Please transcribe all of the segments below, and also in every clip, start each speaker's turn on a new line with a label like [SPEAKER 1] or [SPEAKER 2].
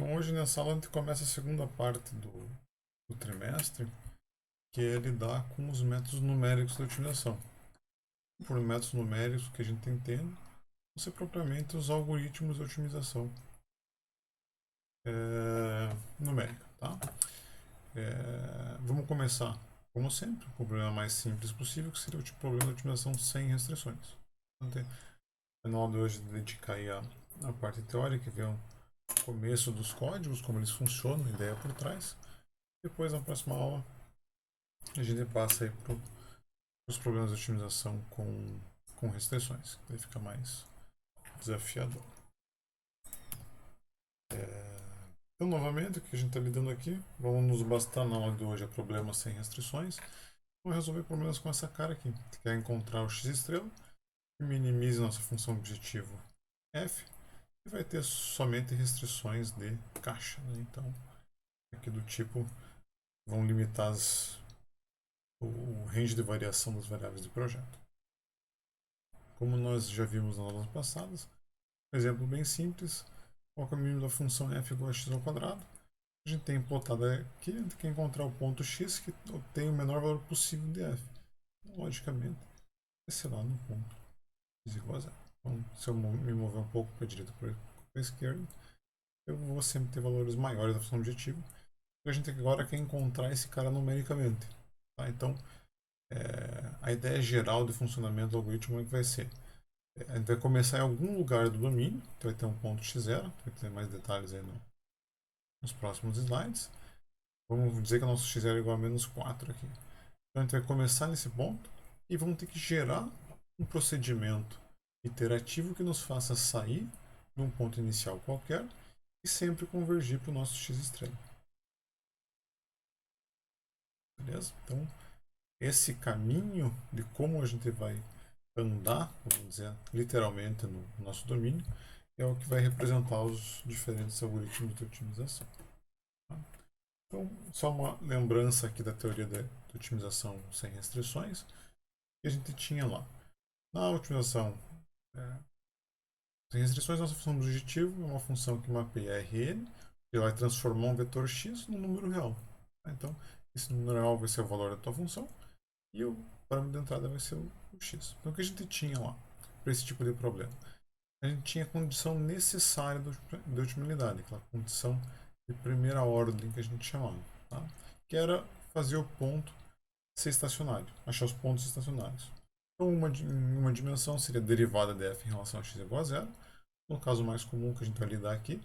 [SPEAKER 1] Então hoje nessa aula a gente começa a segunda parte do trimestre, que é lidar com os métodos numéricos da otimização. Por métodos numéricos que a gente entende, não ser propriamente os algoritmos de otimização numérica. Tá? Vamos começar, como sempre, com o problema mais simples possível, que seria o tipo problema de otimização sem restrições. Então, na aula de hoje dedicar aí a parte teórica, que é o começo dos códigos, como eles funcionam, a ideia por trás. Depois, na próxima aula, a gente passa aí para os problemas de otimização com restrições. Aí fica mais desafiador. Então, novamente, o que a gente está lidando aqui, vamos nos bastar na aula de hoje a problemas sem restrições. Vamos resolver problemas com essa cara aqui, que é encontrar o x estrela, que minimize nossa função objetivo f, e vai ter somente restrições de caixa. Né? Então, aqui do tipo, vão limitar o range de variação das variáveis do projeto. Como nós já vimos nas aulas passadas, um exemplo bem simples, qual é o mínimo da função f igual a x ao quadrado. A gente tem plotado aqui, a gente quer encontrar o ponto x que tem o menor valor possível de f. Logicamente, vai ser lá no ponto x igual a zero. Então, se eu me mover um pouco para a direita ou para a esquerda, eu vou sempre ter valores maiores da função objetivo. A gente agora quer encontrar esse cara numericamente. Tá? Então, a ideia geral de funcionamento do algoritmo é que vai ser: a gente vai começar em algum lugar do domínio, que vai ter um ponto x0, vai ter mais detalhes aí nos próximos slides. Vamos dizer que o nosso x0 é igual a menos 4 aqui. Então a gente vai começar nesse ponto e vamos ter que gerar um procedimento iterativo que nos faça sair de um ponto inicial qualquer e sempre convergir para o nosso x estrela. Beleza? Então, esse caminho de como a gente vai andar, vamos dizer, literalmente no nosso domínio, é o que vai representar os diferentes algoritmos de otimização. Tá? Então, só uma lembrança aqui da teoria de otimização sem restrições, que a gente tinha lá. Na otimização sem restrições, nossa função objetivo é uma função que mapeia Rn, que vai transformar um vetor x num número real. Então, esse número real vai ser o valor da tua função e o parâmetro de entrada vai ser o x. Então, o que a gente tinha lá para esse tipo de problema? A gente tinha a condição necessária de otimidade, aquela condição de primeira ordem que a gente chamava, tá? Que era fazer o ponto ser estacionário, achar os pontos estacionários. Então, uma dimensão seria a derivada de f em relação a x igual a zero. No caso mais comum que a gente vai lidar aqui,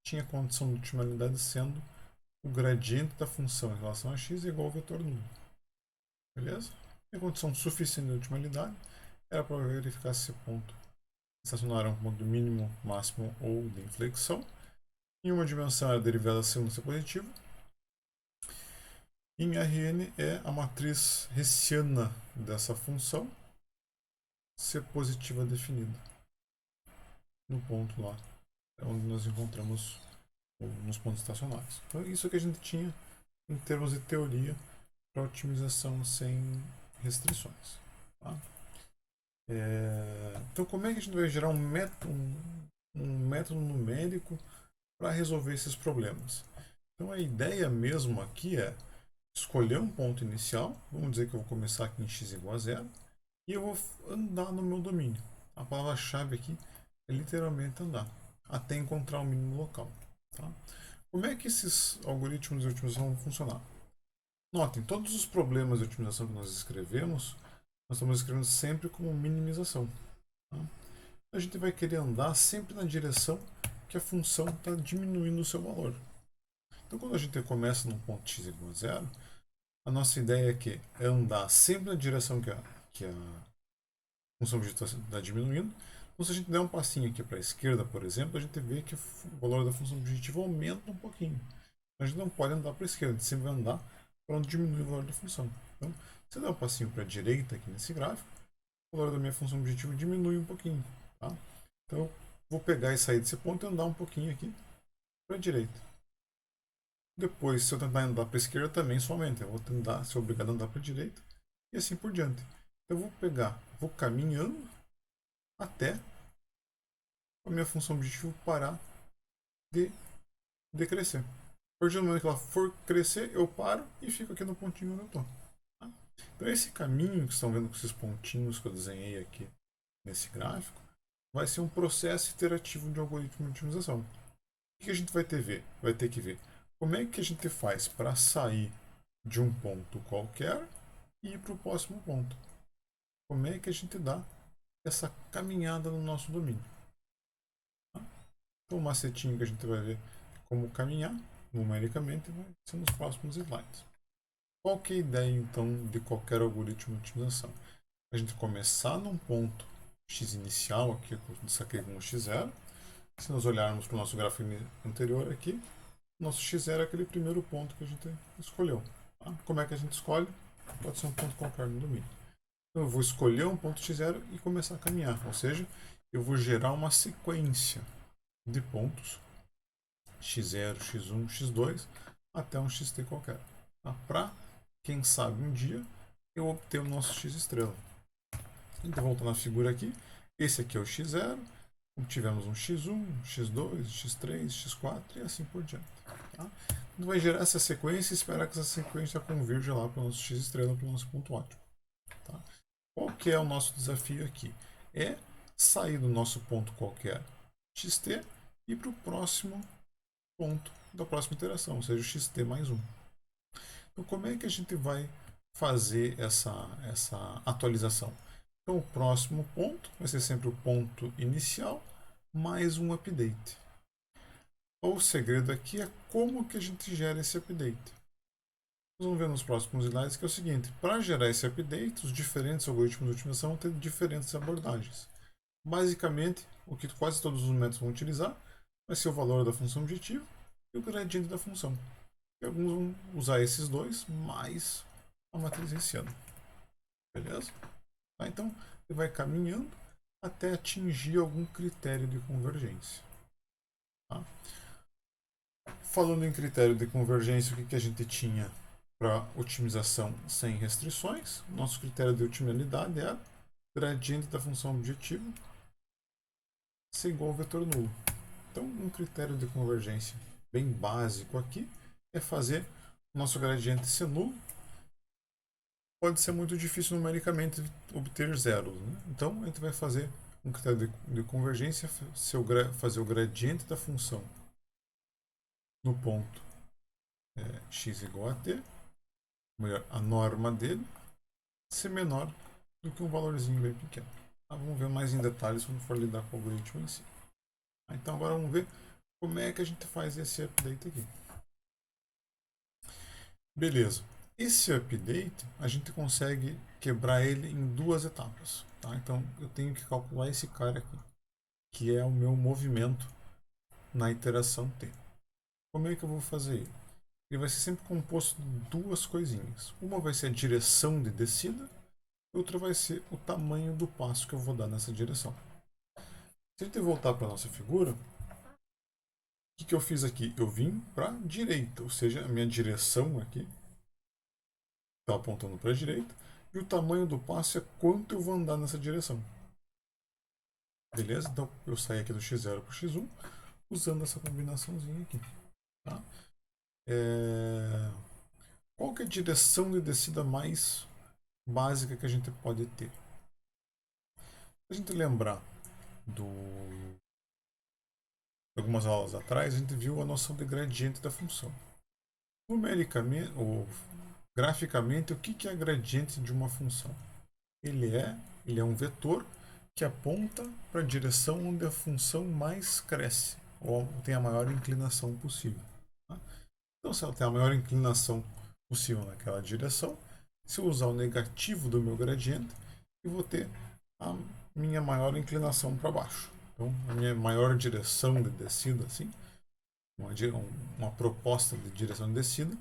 [SPEAKER 1] tinha a condição de otimidade sendo o gradiente da função em relação a x igual ao vetor nulo. Beleza? E a condição suficiente de otimidade era para verificar se esse ponto estacionário é um ponto mínimo, máximo ou de inflexão. Em uma dimensão, a derivada segunda ser positiva. Em Rn é a matriz hessiana dessa função ser positiva definida no ponto lá, onde nós encontramos nos pontos estacionários. Então, isso é que a gente tinha em termos de teoria para otimização sem restrições. Tá? Então, como é que a gente vai gerar um método numérico para resolver esses problemas? Então, a ideia mesmo aqui é escolher um ponto inicial. Vamos dizer que eu vou começar aqui em x igual a zero e eu vou andar no meu domínio. A palavra-chave aqui é literalmente andar até encontrar o mínimo local. Tá? Como é que esses algoritmos de otimização vão funcionar? Notem, todos os problemas de otimização que nós escrevemos, nós estamos escrevendo sempre como minimização. Tá? A gente vai querer andar sempre na direção que a função está diminuindo o seu valor. Então, quando a gente começa num ponto x igual a zero, a nossa ideia aqui é andar sempre na direção que a função objetiva está diminuindo. Então, se a gente der um passinho aqui para a esquerda, por exemplo, a gente vê que o valor da função objetiva aumenta um pouquinho. A gente não pode andar para a esquerda, a gente sempre vai andar para onde diminui o valor da função. Então, se eu der um passinho para a direita aqui nesse gráfico, o valor da minha função objetiva diminui um pouquinho. Tá? Então, eu vou pegar e sair desse ponto e andar um pouquinho aqui para a direita. Depois, se eu tentar andar para a esquerda, também somente. Eu vou tentar ser obrigado a andar para a direita e assim por diante. Então, eu vou caminhando até a minha função objetivo parar de decrescer. A partir do momento que ela for crescer, eu paro e fico aqui no pontinho onde eu estou. Tá? Então esse caminho que vocês estão vendo com esses pontinhos que eu desenhei aqui nesse gráfico, vai ser um processo iterativo de algoritmo de otimização. O que a gente vai ter que ver como é que a gente faz para sair de um ponto qualquer e ir para o próximo ponto. Como é que a gente dá essa caminhada no nosso domínio. Tá? Então o macetinho que a gente vai ver como caminhar numericamente vai ser nos próximos slides. Qual que é a ideia então de qualquer algoritmo de otimização? A gente começar num ponto x inicial, aqui eu saquei com um x0. Se nós olharmos para o nosso gráfico anterior aqui, nosso x0 é aquele primeiro ponto que a gente escolheu. Tá? Como é que a gente escolhe? Pode ser um ponto qualquer no domínio. Então eu vou escolher um ponto x0 e começar a caminhar, ou seja, eu vou gerar uma sequência de pontos x0, x1, x2 até um xt qualquer. Tá? Para, quem sabe, um dia eu obter o nosso x estrela. Então, voltando na figura aqui, esse aqui é o x0, tivemos um x1, um x2, x3, x4 e assim por diante. Tá? Então, vai gerar essa sequência e esperar que essa sequência convirja lá para o nosso x estrela, para o nosso ponto ótimo. Tá? Qual que é o nosso desafio aqui? É sair do nosso ponto qualquer xt e para o próximo ponto da próxima iteração, ou seja, o xt mais 1. Então, como é que a gente vai fazer essa atualização? Então, o próximo ponto vai ser sempre o ponto inicial mais um update. O segredo aqui é como que a gente gera esse update. Nós vamos ver nos próximos slides que é o seguinte: para gerar esse update, os diferentes algoritmos de otimização vão ter diferentes abordagens. Basicamente, o que quase todos os métodos vão utilizar vai ser o valor da função objetivo e o gradiente da função. E alguns vão usar esses dois mais a matriz hessiana. Beleza? Tá? Então, ele vai caminhando até atingir algum critério de convergência. Tá? Falando em critério de convergência, o que a gente tinha para otimização sem restrições? Nosso critério de otimidade era gradiente da função objetivo ser igual ao vetor nulo. Então, um critério de convergência bem básico aqui é fazer o nosso gradiente ser nulo. Pode ser muito difícil numericamente obter zeros. Né? Então, a gente vai fazer um critério de convergência, fazer o gradiente da função no ponto x igual a t, melhor, a norma dele, ser menor do que um valorzinho bem pequeno. Tá? Vamos ver mais em detalhes quando for lidar com o algoritmo em si. Então, agora vamos ver como é que a gente faz esse update aqui. Beleza. Esse update, a gente consegue quebrar ele em duas etapas. Tá? Então, eu tenho que calcular esse cara aqui, que é o meu movimento na iteração t. Como é que eu vou fazer ele? Ele vai ser sempre composto de duas coisinhas. Uma vai ser a direção de descida, outra vai ser o tamanho do passo que eu vou dar nessa direção. Se a gente voltar para a nossa figura, o que eu fiz aqui? Eu vim para a direita, ou seja, a minha direção aqui está apontando para a direita, e o tamanho do passo é quanto eu vou andar nessa direção. Beleza? Então eu saio aqui do x0 para o x1 usando essa combinaçãozinha aqui. Tá? Qual que é a direção de descida mais básica que a gente pode ter? Se a gente lembrar de algumas aulas atrás, a gente viu a noção de gradiente da função. Numericamente, ou graficamente, o que é gradiente de uma função? Ele é um vetor que aponta para a direção onde a função mais cresce, ou tem a maior inclinação possível. Tá? Então, se ela tem a maior inclinação possível naquela direção, se eu usar o negativo do meu gradiente, eu vou ter a minha maior inclinação para baixo. Então, a minha maior direção de descida, assim, uma proposta de direção de descida,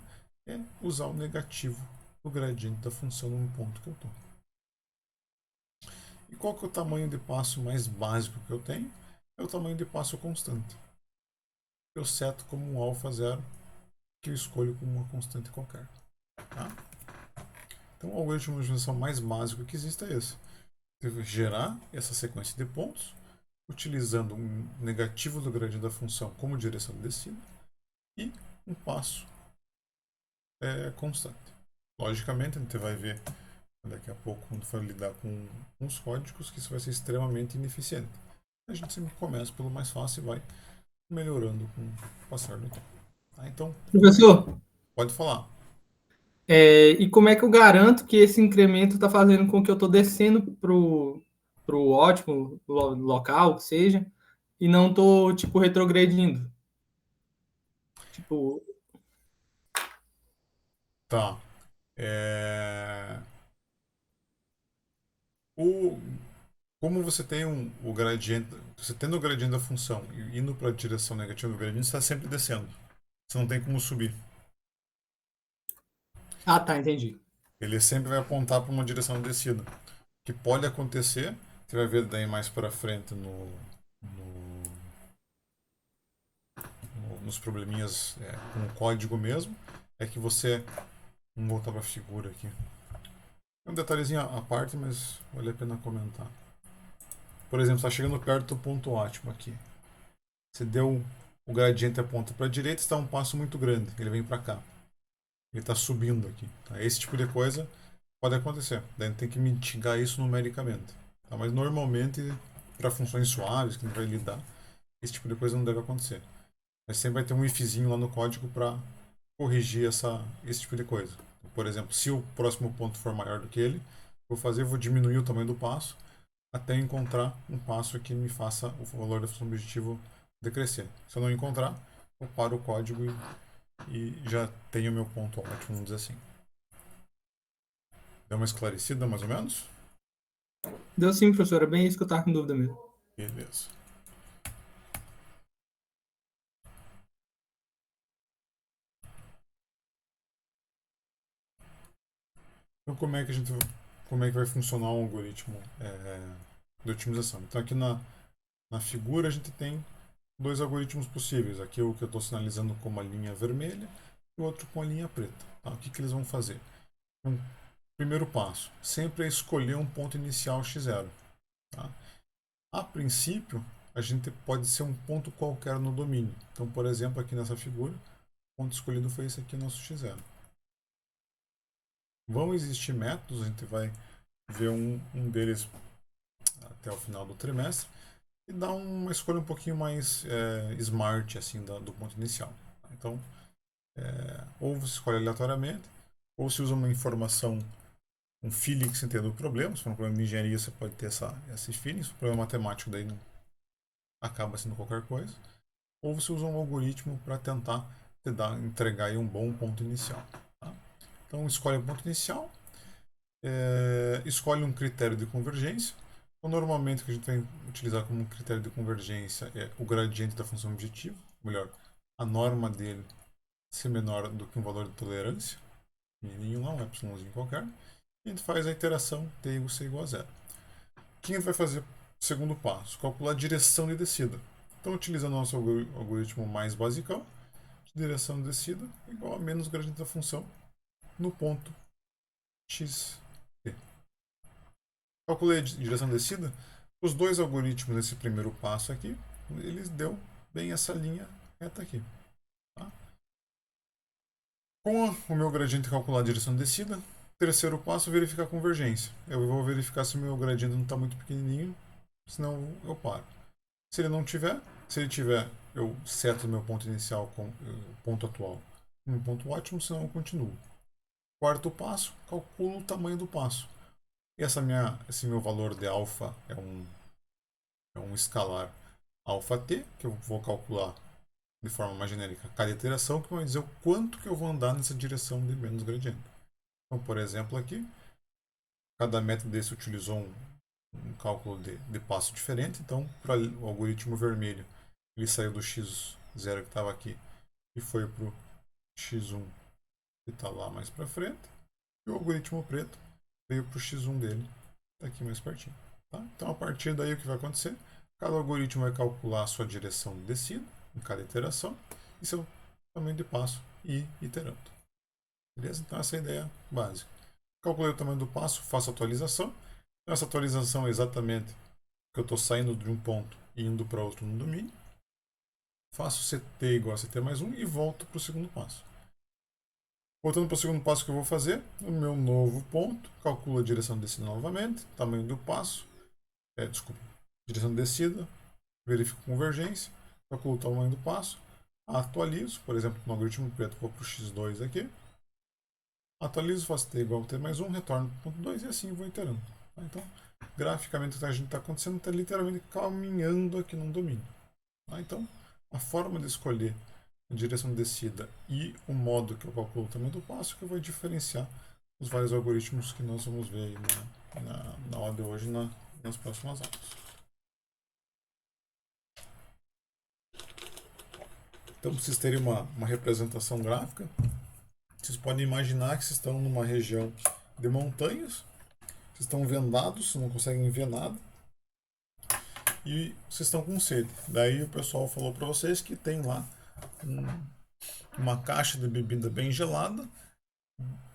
[SPEAKER 1] é usar o negativo do gradiente da função no ponto que eu estou. E qual que é o tamanho de passo mais básico que eu tenho? É o tamanho de passo constante. Eu seto como um alfa zero, que eu escolho como uma constante qualquer. Tá? Então, o algoritmo de otimização mais básico que existe é esse. Gerar essa sequência de pontos, utilizando um negativo do gradiente da função como direção de descida e um passo constante. Logicamente, a gente vai ver daqui a pouco, quando for lidar com os códigos, que isso vai ser extremamente ineficiente. A gente sempre começa pelo mais fácil e vai melhorando com o passar do tempo. Tá? Então,
[SPEAKER 2] Professor,
[SPEAKER 1] pode falar.
[SPEAKER 2] e como é que eu garanto que esse incremento está fazendo com que eu estou descendo para o ótimo local, que seja, e não estou, tipo, retrogredindo? Tipo,
[SPEAKER 1] Tá. É... O... Como você tem o gradiente, você tendo o gradiente da função e indo para a direção negativa do gradiente, você está sempre descendo. Você não tem como subir.
[SPEAKER 2] ah, tá, entendi.
[SPEAKER 1] Ele sempre vai apontar para uma direção de descida. O que pode acontecer, você vai ver daí mais para frente nos probleminhas com o código mesmo, é que você. Vamos voltar para a figura aqui. É um detalhezinho à parte, mas vale a pena comentar. Por exemplo, está chegando perto do ponto ótimo aqui. Você deu o gradiente aponta para a direita, está um passo muito grande. Ele vem para cá. Ele está subindo aqui. Tá? Esse tipo de coisa pode acontecer. Daí a gente tem que mitigar isso numericamente. Tá? Mas normalmente, para funções suaves que a gente vai lidar, esse tipo de coisa não deve acontecer. Mas sempre vai ter um ifzinho lá no código para corrigir esse tipo de coisa. Por exemplo, se o próximo ponto for maior do que ele, vou diminuir o tamanho do passo até encontrar um passo que me faça o valor da função objetivo decrescer. Se eu não encontrar, eu paro o código e já tenho o meu ponto ótimo, vamos dizer assim. Deu uma esclarecida, mais ou menos?
[SPEAKER 2] Deu sim, professor, é bem isso que eu estava com dúvida mesmo.
[SPEAKER 1] Beleza. Então, como é que vai funcionar um algoritmo de otimização? Então, aqui na figura a gente tem dois algoritmos possíveis. Aqui o que eu estou sinalizando como a linha vermelha e o outro com a linha preta. Tá? O que, que eles vão fazer? Um primeiro passo, sempre é escolher um ponto inicial x0. Tá? A princípio, a gente pode ser um ponto qualquer no domínio. Então, por exemplo, aqui nessa figura, o ponto escolhido foi esse aqui, nosso x0. Vão existir métodos, a gente vai ver um deles até o final do trimestre, e dá uma escolha um pouquinho mais smart assim do ponto inicial. Então, ou você escolhe aleatoriamente, ou se usa uma informação, um feeling que você entenda o problema. Se for um problema de engenharia, você pode ter esse feeling. Se for um problema matemático, daí não acaba sendo qualquer coisa. Ou você usa um algoritmo para tentar entregar aí um bom ponto inicial. Tá? Então, escolhe o ponto inicial, escolhe um critério de convergência. Então, normalmente, o que a gente vai utilizar como critério de convergência é o gradiente da função objetiva, melhor, a norma dele ser menor do que um valor de tolerância, nenhum lá, um epsilonzinho qualquer, e a gente faz a iteração t igual c igual a zero. O que a gente vai fazer? Segundo passo, calcular a direção de descida. Então, utilizando o nosso algoritmo mais basicão, direção de descida igual a menos gradiente da função no ponto x. Calculei a direção de descida. Os dois algoritmos nesse primeiro passo aqui, eles deu bem essa linha reta aqui. Tá? Com o meu gradiente calcular a direção de descida, terceiro passo, verificar a convergência. Eu vou verificar se o meu gradiente não está muito pequenininho, senão eu paro. Se ele não tiver, se ele tiver, eu seto o meu ponto inicial com o ponto atual um ponto ótimo, senão eu continuo. Quarto passo, calculo o tamanho do passo. E esse meu valor de alfa é um escalar alfa t, que eu vou calcular de forma mais genérica cada iteração, que vai dizer o quanto que eu vou andar nessa direção de menos gradiente. Então, por exemplo, aqui, cada método desse utilizou um cálculo de passo diferente. Então, para o algoritmo vermelho, ele saiu do x0 que estava aqui e foi para o x1 que está lá mais para frente. E o algoritmo preto veio para o x1 dele, está aqui mais pertinho. Tá? Então, a partir daí, o que vai acontecer? Cada algoritmo vai calcular a sua direção de descida em cada iteração e seu tamanho de passo e iterando. Beleza? Então, essa é a ideia básica. Calculei o tamanho do passo, faço a atualização. Então, essa atualização é exatamente que eu estou saindo de um ponto indo para outro no domínio, faço CT igual a CT mais 1 e volto para o segundo passo. Voltando para o segundo passo que eu vou fazer, o meu novo ponto, calculo a direção de descida novamente, tamanho do passo, desculpa, direção de descida, verifico convergência, calculo o tamanho do passo, atualizo, por exemplo, no algoritmo preto, vou para o x2 aqui, atualizo, faço t igual a t mais 1, retorno para o ponto 2 e assim vou iterando. Então, graficamente, o que a gente está acontecendo está literalmente caminhando aqui no domínio. Então, a forma de escolher a direção de descida e o modo que eu calculo o tamanho do passo que vai diferenciar os vários algoritmos que nós vamos ver aí na aula de hoje nas próximas aulas. Então, para vocês terem uma representação gráfica, vocês podem imaginar que vocês estão numa região de montanhas, vocês estão vendados, não conseguem ver nada, e vocês estão com sede. Daí o pessoal falou para vocês que tem lá uma caixa de bebida bem gelada,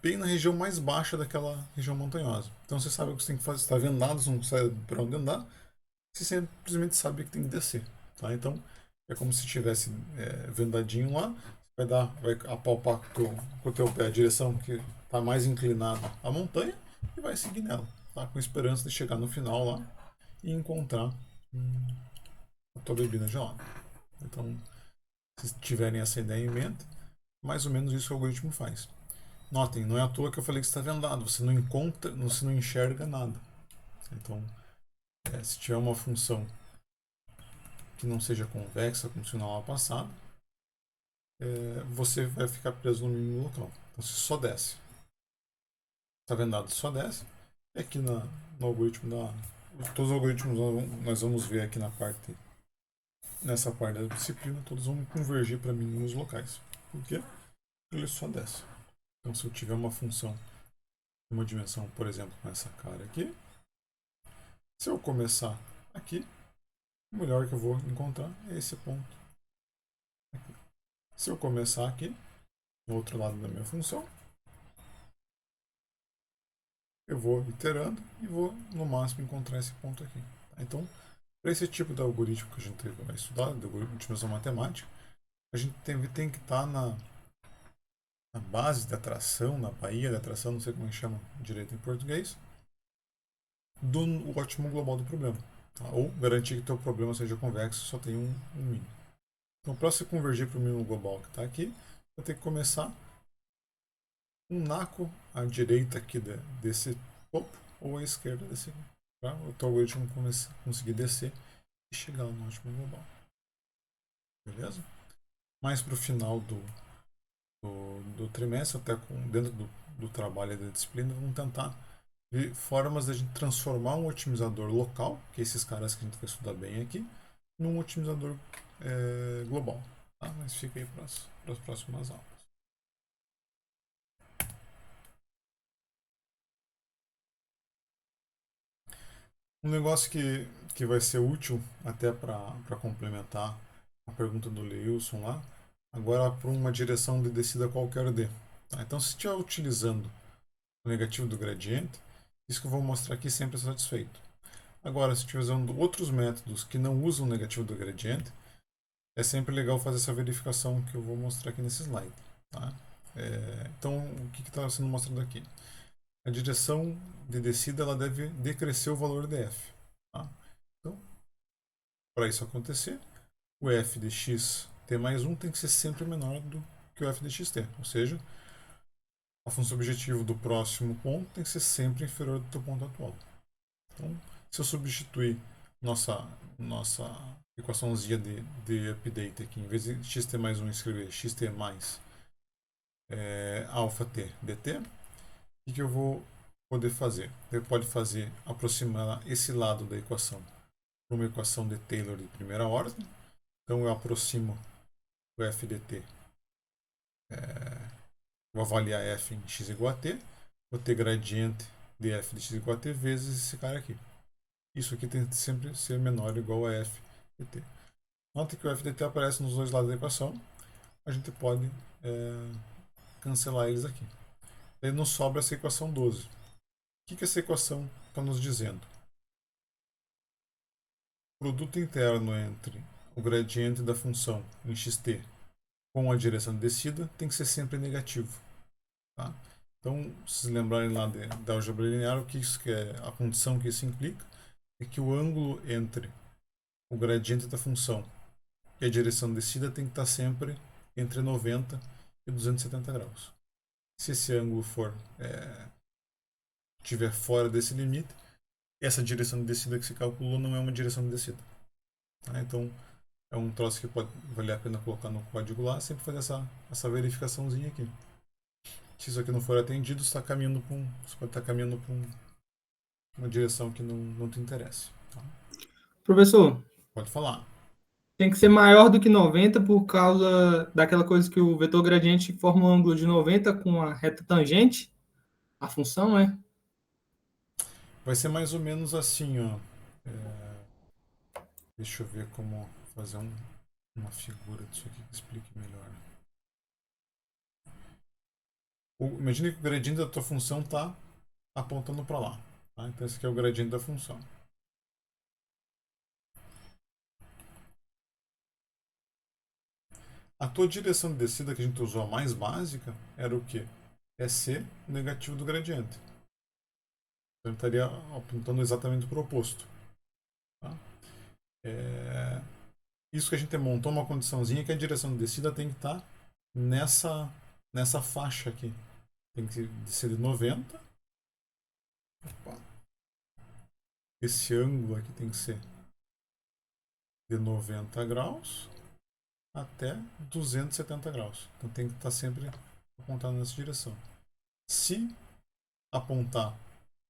[SPEAKER 1] bem na região mais baixa daquela região montanhosa. Então você sabe o que você tem que fazer, você está vendado, você não sabe para onde andar, você simplesmente sabe que tem que descer. Tá? Então é como se estivesse vendadinho lá, vai apalpar com o teu pé a direção que está mais inclinada à montanha e vai seguir nela, tá? Com esperança de chegar no final lá e encontrar a tua bebida gelada. Então, se tiverem essa ideia em mente, mais ou menos isso que o algoritmo faz. Notem, não é à toa que eu falei que está vendado, você não encontra, você não enxerga nada. Então, se tiver uma função que não seja convexa, como se na aula passada, você vai ficar preso no mínimo local. Então, você só desce. Está vendado, só desce. E aqui no algoritmo todos os algoritmos nós vamos ver aqui nessa parte da disciplina, todos vão convergir para mínimos locais. Por quê? Ele só desce. Então, se eu tiver uma função, uma dimensão, por exemplo, com essa cara aqui, se eu começar aqui, o melhor que eu vou encontrar é esse ponto aqui. Se eu começar aqui, no outro lado da minha função, eu vou iterando e vou, no máximo, encontrar esse ponto aqui. Então, para esse tipo de algoritmo que a gente vai estudar, de algoritmo de dimensão matemática, a gente tem que estar na base da atração, na baía da atração, não sei como chama direito em português, do ótimo global do problema. Tá? Ou garantir que o teu problema seja convexo, só tem um mínimo. Então, para você convergir para o mínimo global que está aqui, vai ter que começar um naco à direita aqui desse topo ou à esquerda desse aqui. Para o teu algoritmo conseguir descer e chegar no ótimo global. Beleza? Mais para o final do trimestre, até dentro do trabalho e da disciplina, vamos tentar ver formas de a gente transformar um otimizador local, que é esses caras que a gente vai estudar bem aqui, num otimizador global. Tá? Mas fica aí para as próximas aulas. Um negócio que vai ser útil até para complementar a pergunta do Leilson lá, agora para uma direção de descida qualquer D. Tá? Então, se estiver utilizando o negativo do gradiente, isso que eu vou mostrar aqui sempre é satisfeito. Agora, se estiver usando outros métodos que não usam o negativo do gradiente, é sempre legal fazer essa verificação que eu vou mostrar aqui nesse slide. Tá? Então, o que está sendo mostrado aqui? A direção de descida ela deve decrescer o valor de f. Tá? Então, para isso acontecer, o f de x t mais 1 tem que ser sempre menor do que o f de xt. Ou seja, a função objetivo do próximo ponto tem que ser sempre inferior do teu ponto atual. Então, se eu substituir nossa equaçãozinha de update aqui, em vez de xt mais 1 escrever xt mais alfa t dt, o que eu vou poder fazer? Eu pode fazer aproximar esse lado da equação para uma equação de Taylor de primeira ordem. Então eu aproximo o f de t, vou avaliar f em x igual a t, vou ter gradiente de f de x igual a t vezes esse cara aqui. Isso aqui tem que sempre ser menor ou igual a f de t. Nota que o f de t aparece nos dois lados da equação. A gente pode cancelar eles aqui. Daí nos sobra essa equação 12. O que essa equação está nos dizendo? produto interno entre o gradiente da função em xt com a direção de descida tem que ser sempre negativo. Tá? Então, se vocês lembrarem lá da álgebra linear, o que isso a condição que isso implica é que o ângulo entre o gradiente da função e a direção de descida tem que estar sempre entre 90 e 270 graus. Se esse ângulo estiver fora desse limite, essa direção de descida que se calculou não é uma direção de descida. Tá? Então, é um troço que pode valer a pena colocar no código lá, sempre fazer essa verificaçãozinha aqui. Se isso aqui não for atendido, você pode estar caminhando para uma direção que não te interessa. Tá?
[SPEAKER 2] Professor,
[SPEAKER 1] Pode falar.
[SPEAKER 2] tem que ser maior do que 90 por causa daquela coisa que o vetor gradiente forma um ângulo de 90 com a reta tangente, a função, né?
[SPEAKER 1] Vai ser mais ou menos assim, ó. Deixa eu ver como fazer uma figura disso aqui que explique melhor. Imagine que o gradiente da tua função está apontando para lá. Tá? Então esse aqui é o gradiente da função. A tua direção de descida que a gente usou, a mais básica, era o quê? É ser o negativo do gradiente. Então ele estaria apontando exatamente para o oposto. Tá? Isso que a gente montou uma condiçãozinha que a direção de descida tem que estar nessa faixa aqui. Tem que ser de 90. Opa. Esse ângulo aqui tem que ser de 90 graus até 270 graus. Então tem que estar sempre apontado nessa direção. Se apontar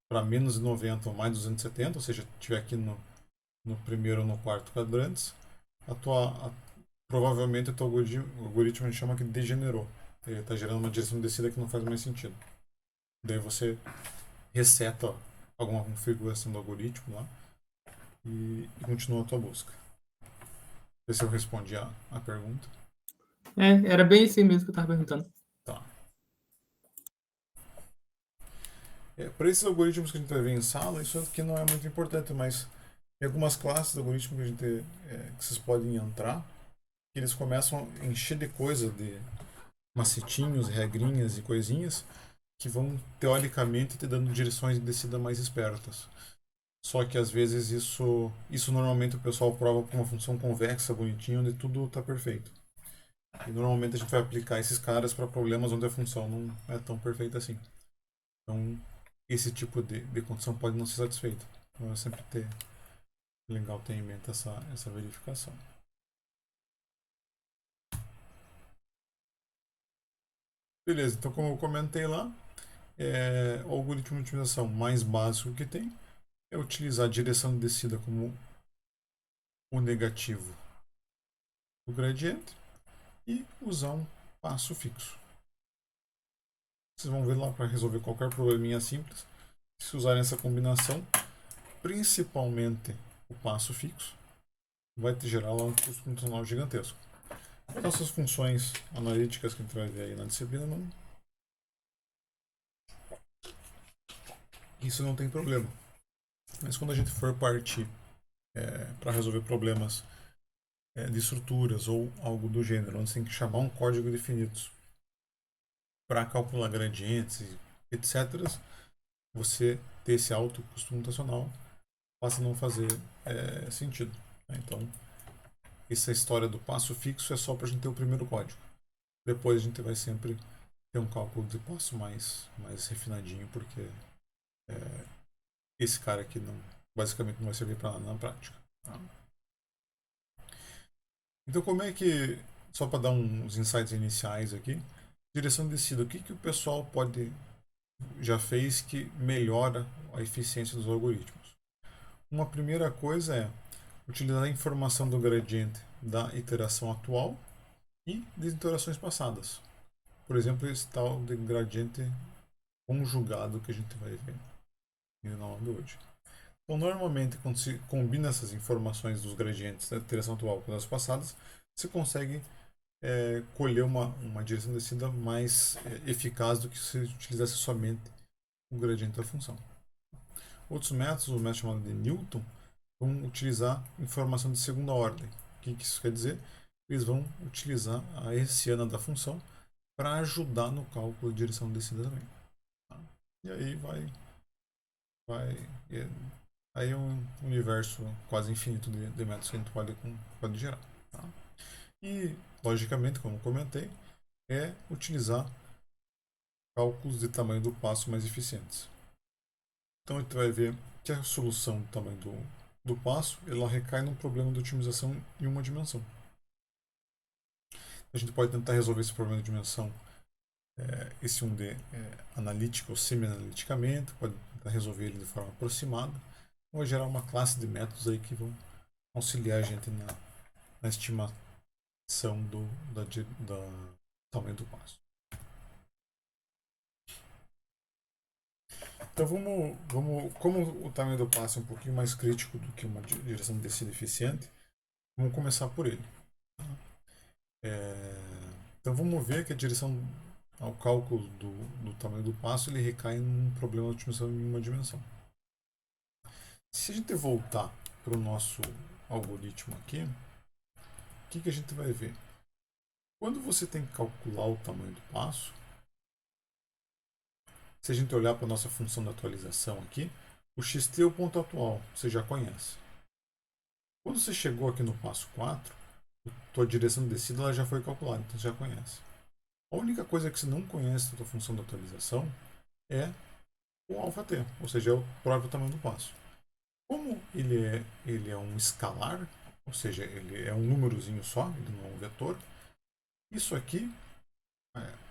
[SPEAKER 1] para menos de 90 ou mais 270, ou seja, estiver aqui no primeiro ou no quarto quadrantes, provavelmente o teu algoritmo a gente chama que degenerou. Ele está gerando uma direção de descida que não faz mais sentido. Daí você reseta alguma configuração do algoritmo lá e continua a tua busca. Ver se eu respondi a pergunta.
[SPEAKER 2] Era bem assim mesmo que eu estava perguntando.
[SPEAKER 1] Tá. Para esses algoritmos que a gente vai ver em sala, isso aqui não é muito importante, mas tem algumas classes de algoritmo que vocês podem entrar, que eles começam a encher de coisa, de macetinhos, regrinhas e coisinhas, que vão, teoricamente, te dando direções de descida mais espertas. Só que às vezes isso normalmente o pessoal prova com uma função convexa, bonitinha, onde tudo está perfeito. E normalmente a gente vai aplicar esses caras para problemas onde a função não é tão perfeita assim. Então, esse tipo de condição pode não ser satisfeito. Então, é sempre legal ter em mente essa verificação. Beleza, então como eu comentei lá, o algoritmo de otimização mais básico que tem é utilizar a direção de descida como o negativo do gradiente e usar um passo fixo. Vocês vão ver lá para resolver qualquer probleminha simples. Se usarem essa combinação, principalmente o passo fixo, vai te gerar lá um custo computacional gigantesco. Essas funções analíticas que a gente vai ver aí na disciplina, isso não tem problema. Mas quando a gente for partir para resolver problemas de estruturas ou algo do gênero, onde você tem que chamar um código definido para calcular gradientes, etc., você ter esse alto custo computacional passa a não fazer sentido. Né? Então, essa história do passo fixo é só para a gente ter o primeiro código. Depois a gente vai sempre ter um cálculo de passo mais refinadinho, porque esse cara aqui basicamente não vai servir para nada na prática. Tá? Então, como é que, só para dar uns insights iniciais aqui, direção de descida, o que o pessoal já fez que melhora a eficiência dos algoritmos? Uma primeira coisa é utilizar a informação do gradiente da iteração atual e de iterações passadas. Por exemplo, esse tal de gradiente conjugado que a gente vai ver na aula de hoje. Então, normalmente, quando se combina essas informações dos gradientes da iteração atual com as passadas, você consegue colher uma direção de descida mais eficaz do que se utilizasse somente o gradiente da função. Outros métodos, o método chamado de Newton, vão utilizar informação de segunda ordem. O que isso quer dizer? Eles vão utilizar a hessiana da função para ajudar no cálculo de direção de descida também. Tá? E aí vai aí é um universo quase infinito de métodos que a gente pode gerar. Tá? E, logicamente, como comentei, é utilizar cálculos de tamanho do passo mais eficientes. Então, a gente vai ver que a solução do tamanho do passo ela recai num problema de otimização em uma dimensão. A gente pode tentar resolver esse problema de dimensão, esse 1D, analítico ou semi-analiticamente, pode tentar resolver ele de forma aproximada, ou vai gerar uma classe de métodos aí que vão auxiliar a gente na estimação da tamanho do passo. Então como o tamanho do passo é um pouquinho mais crítico do que uma direção de descida eficiente, vamos começar por ele. Então vamos ver que a direção ao cálculo do tamanho do passo ele recai num problema de otimização em uma dimensão. Se a gente voltar para o nosso algoritmo aqui, o que a gente vai ver? Quando você tem que calcular o tamanho do passo, se a gente olhar para a nossa função de atualização aqui, o xt é o ponto atual, você já conhece. Quando você chegou aqui no passo 4, a tua direção de descida ela já foi calculada, então você já conhece. A única coisa que você não conhece da tua função de atualização é o αt, ou seja, é o próprio tamanho do passo. Como ele é um escalar, ou seja, ele é um númerozinho só, ele não é um vetor, isso aqui,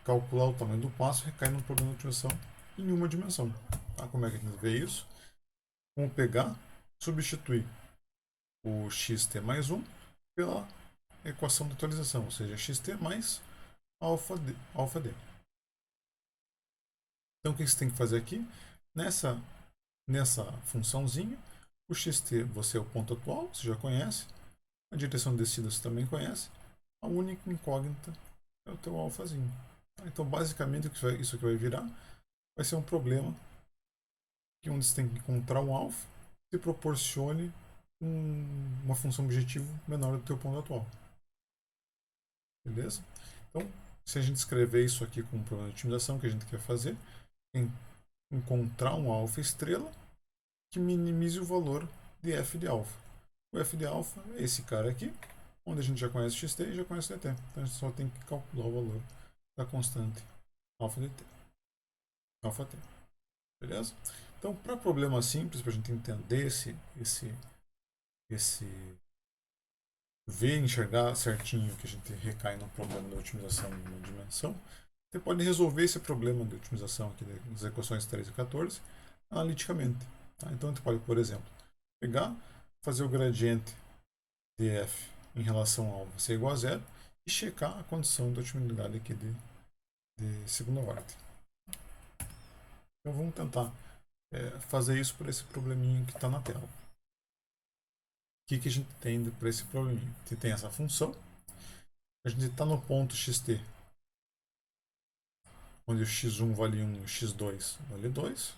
[SPEAKER 1] calcular o tamanho do passo, recai no problema de otimização em uma dimensão. Tá? Como é que a gente vê isso? Vamos pegar, substituir o xt mais 1 pela equação de atualização, ou seja, xt mais alfa d. Então o que você tem que fazer aqui? Nessa funçãozinha, o xt você é o ponto atual, você já conhece, a direção de descida você também conhece, a única incógnita é o teu alfazinho. Então basicamente o que isso aqui vai virar vai ser um problema que onde você tem que encontrar um alfa que proporcione uma função objetivo menor do teu ponto atual. Beleza? Então, se a gente escrever isso aqui como um problema de otimização que a gente quer fazer, tem encontrar um alfa estrela que minimize o valor de f de alfa. O f de alfa é esse cara aqui, onde a gente já conhece xt e já conhece dt. Então a gente só tem que calcular o valor da constante alfa dt. Alfa t. Beleza? Então, para problema simples, para a gente entender ver, enxergar certinho que a gente recai no problema da otimização em uma dimensão, você pode resolver esse problema de otimização aqui das equações 13 e 14 analiticamente. Tá? Então, a gente pode, por exemplo, pegar, fazer o gradiente de f em relação ao alfa ser igual a zero e checar a condição de otimidade aqui de segunda ordem. Então, vamos tentar fazer isso por esse probleminha que está na tela. O que a gente tem para esse probleminha? A gente tem essa função, a gente está no ponto xt, onde o x1 vale 1 e o x2 vale 2,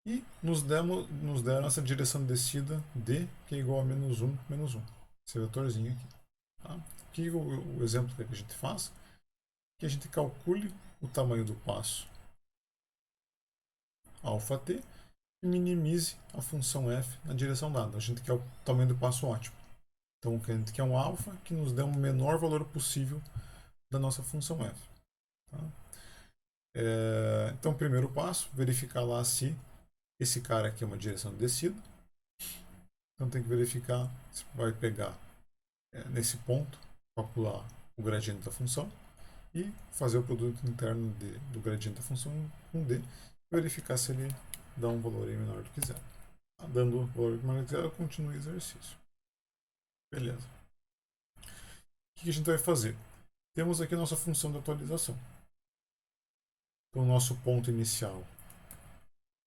[SPEAKER 1] e nos deram essa direção de descida d, que é igual a menos 1, menos 1. Esse vetorzinho aqui. Tá? Aqui o exemplo que a gente faz é que a gente calcule o tamanho do passo αt e minimize a função f na direção dada. A gente quer o tamanho do passo ótimo. Então, a gente quer um alfa que nos dê o menor valor possível da nossa função f. Tá? Então, primeiro passo, verificar lá se esse cara aqui é uma direção de descida. Então, tem que verificar se vai pegar nesse ponto, calcular o gradiente da função e fazer o produto interno do gradiente da função com d, e verificar se ele dá um valor aí menor do que zero. Tá? Dando o valor menor do que zero, continue o exercício. Beleza. O que a gente vai fazer? Temos aqui a nossa função de atualização. Então, o nosso ponto inicial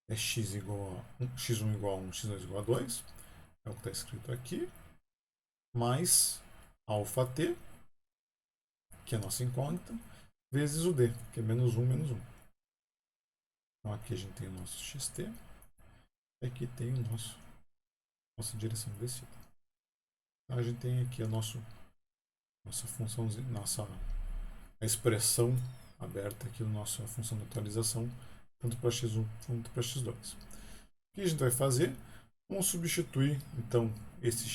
[SPEAKER 1] é x1 igual a 1, x2 igual a 2. É o que está escrito aqui. Mais αt, que é a nossa incógnita, vezes o d, que é menos 1, menos 1. Então, aqui a gente tem o nosso xt. E aqui tem o nosso nossa direção de descida. Então a gente tem aqui nossa funçãozinha, a expressão aberta aqui na nossa função de atualização, tanto para x1 quanto para x2. O que a gente vai fazer? Vamos substituir então esse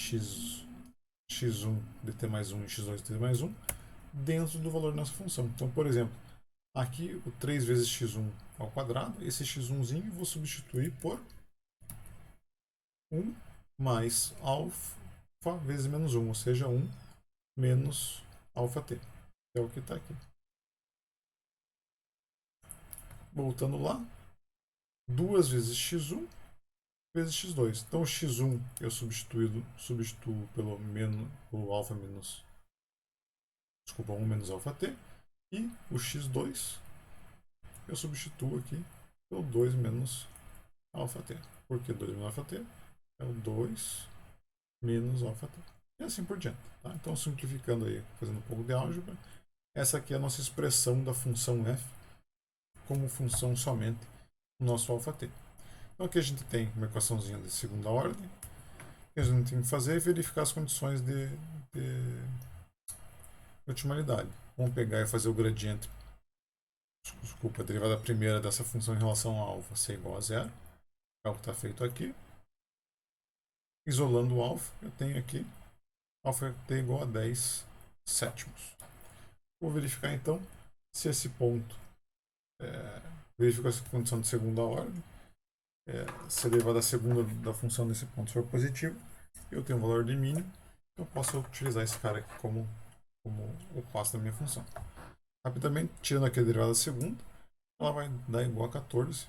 [SPEAKER 1] x1 de t mais 1 e x2 de t mais 1 dentro do valor da nossa função. Então, por exemplo, aqui o 3 vezes x1 ao quadrado, esse x1zinho eu vou substituir por 1 mais alfa vezes menos 1, ou seja, 1 menos alfa t. É o que está aqui. Voltando lá, 2 vezes x1 vezes x2. Então, o x1 eu substituo pelo alfa menos, desculpa, 1 menos alfa t. E o x2 eu substituo aqui pelo 2 menos alfa t. Por que 2 menos alfa t? É o 2 menos alfa t. E assim por diante. Tá? Então, simplificando aí, fazendo um pouco de álgebra, essa aqui é a nossa expressão da função f como função somente do nosso alfa t. Então, aqui a gente tem uma equaçãozinha de segunda ordem. O que a gente tem que fazer é verificar as condições de otimalidade. Vamos pegar e fazer o gradiente, desculpa, a derivada primeira dessa função em relação a alfa ser igual a zero. É o que está feito aqui. Isolando o alfa, eu tenho aqui alfa t igual a 10 sétimos. Vou verificar então se esse ponto, verifico essa condição de segunda ordem, se a derivada segunda da função desse ponto for positivo, eu tenho um valor de mínimo, eu posso utilizar esse cara aqui como o passo da minha função. Rapidamente, tirando aqui a derivada segunda, ela vai dar igual a 14,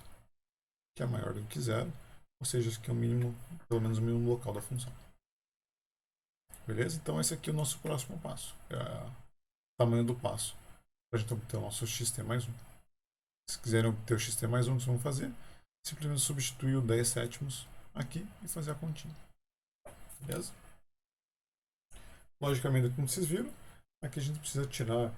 [SPEAKER 1] que é maior do que zero, ou seja, esse aqui é o mínimo, pelo menos o mínimo local da função. Beleza? Então esse aqui é o nosso próximo passo, é o tamanho do passo, para a gente obter o nosso xt mais 1. Se quiserem obter o xt mais 1, o que vocês vão fazer? Simplesmente substituir o 10 sétimos aqui e fazer a continha. Beleza? Logicamente, como vocês viram, aqui a gente precisa tirar.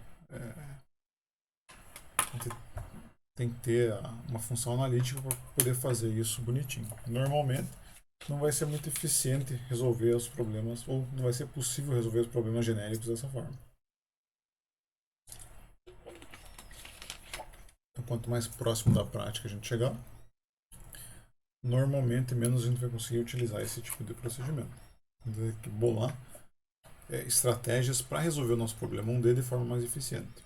[SPEAKER 1] Tem que ter uma função analítica para poder fazer isso bonitinho. Normalmente, não vai ser muito eficiente resolver os problemas, ou não vai ser possível resolver os problemas genéricos dessa forma. Então, quanto mais próximo da prática a gente chegar, normalmente menos a gente vai conseguir utilizar esse tipo de procedimento. A gente vai ter que bolar estratégias para resolver o nosso problema 1D de forma mais eficiente.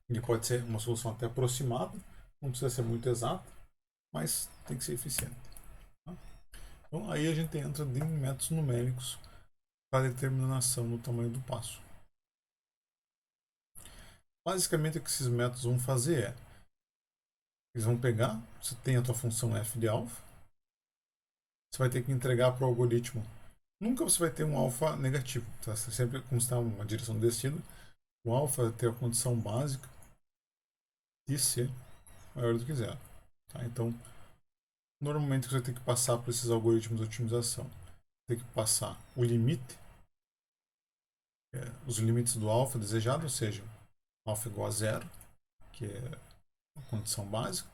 [SPEAKER 1] Ele pode ser uma solução até aproximada, não precisa ser muito exata, mas tem que ser eficiente. Tá? Então aí a gente entra em métodos numéricos para determinação do tamanho do passo. Basicamente o que esses métodos vão fazer é, eles vão pegar, você tem a tua função f de alfa, você vai ter que entregar para o algoritmo. Nunca você vai ter um alfa negativo, tá? Sempre como está uma direção de destino, o alfa vai ter a condição básica de ser maior do que zero. Tá? Então, normalmente você tem que passar por esses algoritmos de otimização. Tem que passar o limite, os limites do alfa desejado, ou seja, alfa igual a zero, que é a condição básica,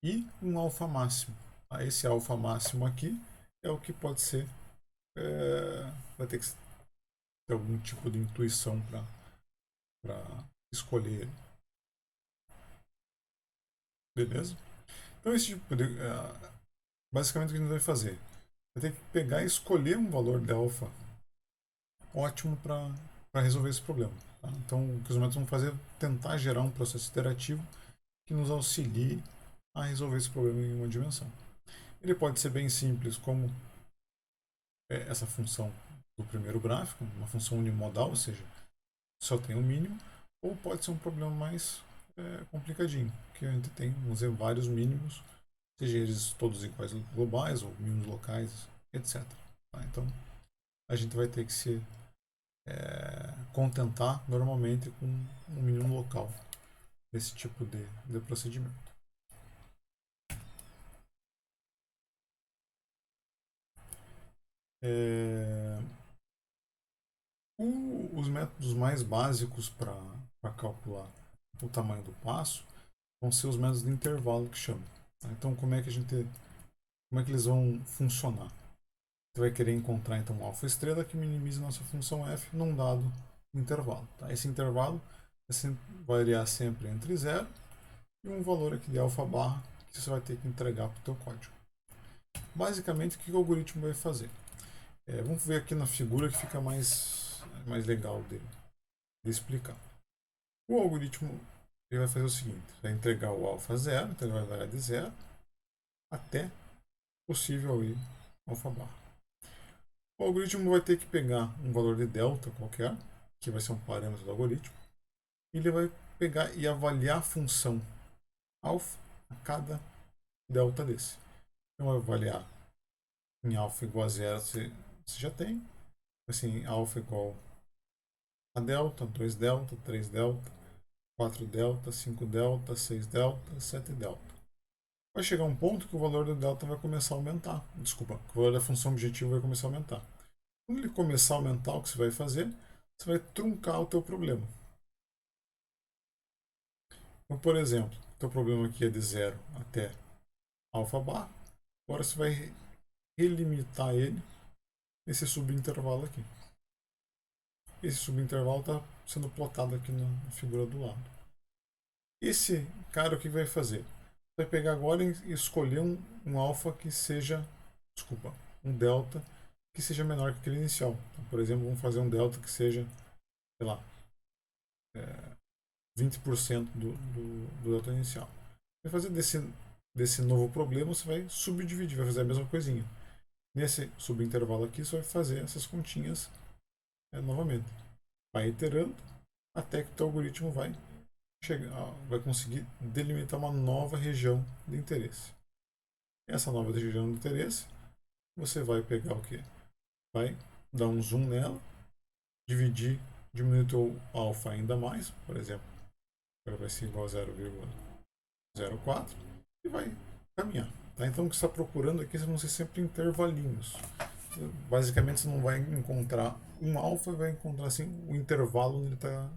[SPEAKER 1] e um alfa máximo. Tá? Esse alfa máximo aqui é o que pode ser, vai ter que ter algum tipo de intuição para escolher ele. Beleza? Então, esse tipo de, basicamente o que a gente vai fazer? Vai ter que pegar e escolher um valor de alfa ótimo para resolver esse problema. Tá? Então, o que os métodos vão fazer é tentar gerar um processo iterativo que nos auxilie a resolver esse problema em uma dimensão. Ele pode ser bem simples, como essa função do primeiro gráfico, uma função unimodal, ou seja, só tem o mínimo, ou pode ser um problema mais complicadinho, que a gente tem, vamos dizer, vários mínimos, seja eles todos iguais globais ou mínimos locais, etc. Tá? Então, a gente vai ter que se contentar normalmente com um mínimo local desse tipo de procedimento. Os métodos mais básicos para calcular o tamanho do passo vão ser os métodos de intervalo que chamam. Tá? Então, como é que eles vão funcionar? Você vai querer encontrar então um alfa estrela que minimize nossa função f num dado intervalo. Tá? Esse intervalo variar sempre entre 0 e um valor aqui de alfa barra que você vai ter que entregar para o teu código. Basicamente, o que o algoritmo vai fazer? Vamos ver aqui na figura que fica mais legal de explicar. O algoritmo ele vai fazer o seguinte, vai entregar o alfa 0, então ele vai variar de 0 até possível aí alfa barra. O algoritmo vai ter que pegar um valor de delta qualquer, que vai ser um parâmetro do algoritmo, e ele vai pegar e avaliar a função alfa a cada delta desse. Então vai avaliar em alfa igual a 0, você já tem. Assim, alfa igual a delta, 2 delta, 3 delta, 4 delta, 5 delta, 6 delta, 7 delta. Vai chegar um ponto que o valor do delta vai começar a aumentar. Desculpa, que o valor da função objetivo vai começar a aumentar. Quando ele começar a aumentar, o que você vai fazer? Você vai truncar o teu problema. Então, por exemplo, o teu problema aqui é de 0 até alfa barra. Agora você vai relimitar ele nesse subintervalo aqui. Esse subintervalo está sendo plotado aqui na figura do lado. Esse cara o que vai fazer? Vai pegar agora e escolher um alfa que seja, desculpa, um delta que seja menor que aquele inicial. Então, por exemplo, vamos fazer um delta que seja, sei lá, 20% do delta inicial. Vai fazer desse novo problema, você vai subdividir, vai fazer a mesma coisinha. Nesse subintervalo aqui, você vai fazer essas continhas novamente. Vai iterando até que o teu algoritmo vai conseguir delimitar uma nova região de interesse. Essa nova região de interesse, você vai pegar o que? Vai dar um zoom nela, diminuir o teu alfa ainda mais, por exemplo, agora vai ser igual a 0,04 e vai caminhar. Tá? Então o que você está procurando aqui vão ser sempre intervalinhos. Basicamente você não vai encontrar um alfa, vai encontrar assim o intervalo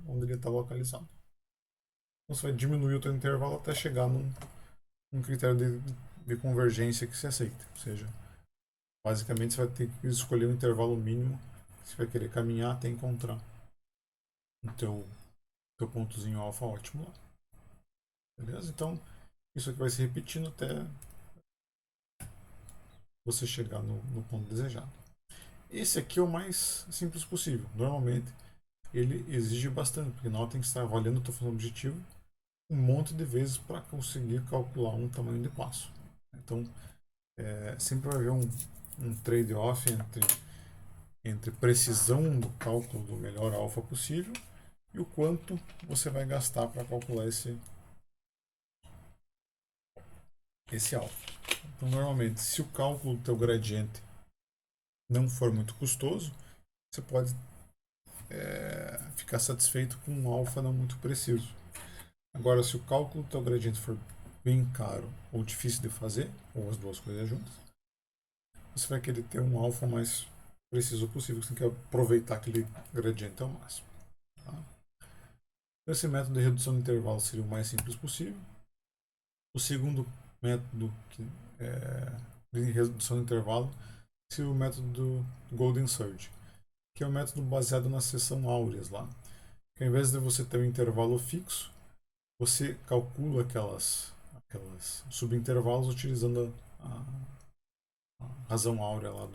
[SPEAKER 1] onde ele está localizado. Então você vai diminuir o teu intervalo até chegar num critério de convergência que se aceita. Ou seja, basicamente você vai ter que escolher um intervalo mínimo que você vai querer caminhar até encontrar o teu pontozinho alfa ótimo lá. Beleza? Então, isso aqui vai se repetindo até você chegar no ponto desejado. Esse aqui é o mais simples possível. Normalmente, ele exige bastante, porque na hora tem que estar avaliando a tua função objetivo um monte de vezes para conseguir calcular um tamanho de passo. Então, sempre vai haver um trade-off entre precisão do cálculo do melhor alfa possível e o quanto você vai gastar para calcular esse alfa. Então, normalmente, se o cálculo do teu gradiente não for muito custoso, você pode ficar satisfeito com um alfa não muito preciso. Agora, se o cálculo do teu gradiente for bem caro ou difícil de fazer, ou as duas coisas juntas, você vai querer ter um alfa mais preciso possível, você quer aproveitar aquele gradiente ao máximo. Tá? Esse método de redução de intervalo seria o mais simples possível. O segundo método de redução de intervalo seria o método do Golden Surge, que é um método baseado na seção áureas lá. Que ao invés de você ter um intervalo fixo, você calcula aquelas subintervalos utilizando a razão áurea lá